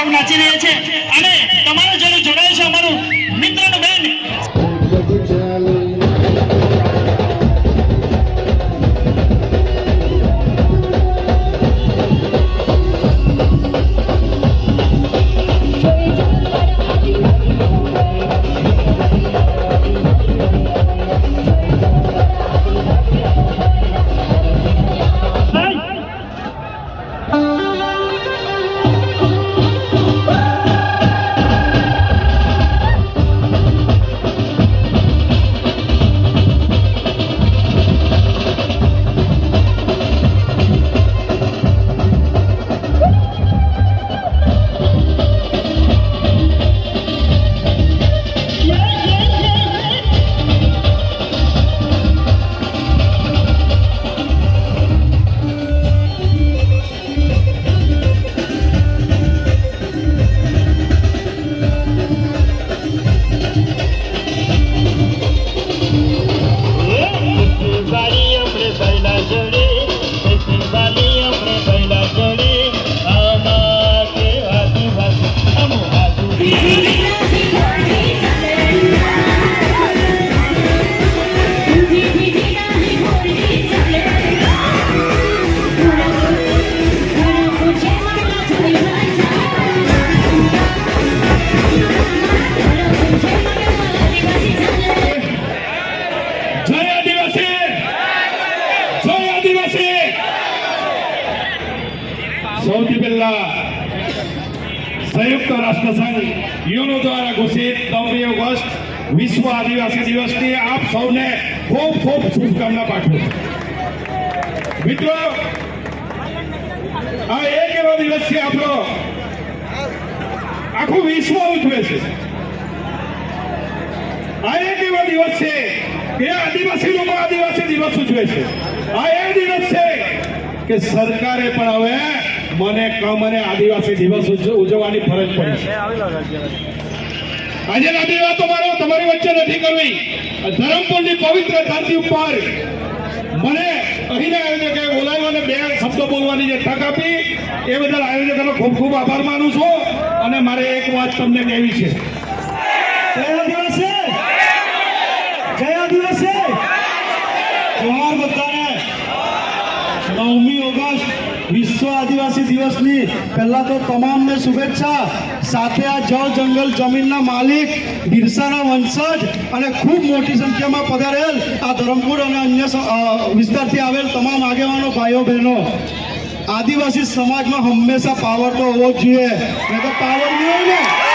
સૌ નાચી રહ્યા છે અને તમારા જોડે જોડાયું છે અમારું મિત્રનું બેન સૌથી પહેલા સંયુક્ત રાષ્ટ્ર સંઘ યુનો દ્વારા ઘોષિત 9મી ઓગસ્ટ વિશ્વ આદિવાસી દિવસની આપ સૌને ખૂબ ખૂબ શુભકામના પાઠવું મિત્રો આ એક એવો દિવસ છે આપણો આખું વિશ્વ ઉજવે છે આ એક એવો દિવસ છે કે આદિવાસી લોકો આદિવાસી દિવસ ઉજવે છે આ એ દિવસ છે કે સરકારે પણ હવે મને આદિવાસી દિવસ ઉજવવાની ફરજ પડી છે આજે નાની વાતો મારો તમારી વચ્ચે નથી કરવી ધરમપુરની પવિત્ર ધરતી ઉપર મને અહીંના આયોજકે બોલાવ્યો અને 2 શબ્દો બોલવાની જે તક આપી એ બદલ આયોજકોનો ખૂબ ખૂબ આભાર માનું છું અને મારે એક વાત તમને કહેવી છે જય આદિવાસી જોહાર બધાને 9મી ઓગસ્ટ વિશ્વ આદિવાસી દિવસની પહેલા તો તમામને શુભેચ્છા સાથે આ જળ જંગલ જમીનના માલિક બિરસાના વંશજ અને ખૂબ મોટી સંખ્યામાં પધારેલ આ ધરમપુર અને અન્ય વિસ્તારથી આવેલ તમામ આગેવાનો ભાઈઓ બહેનો આદિવાસી સમાજમાં હંમેશા પાવર તો હોવો જ જોઈએ નહીં તો પાવર નહીં હોય ને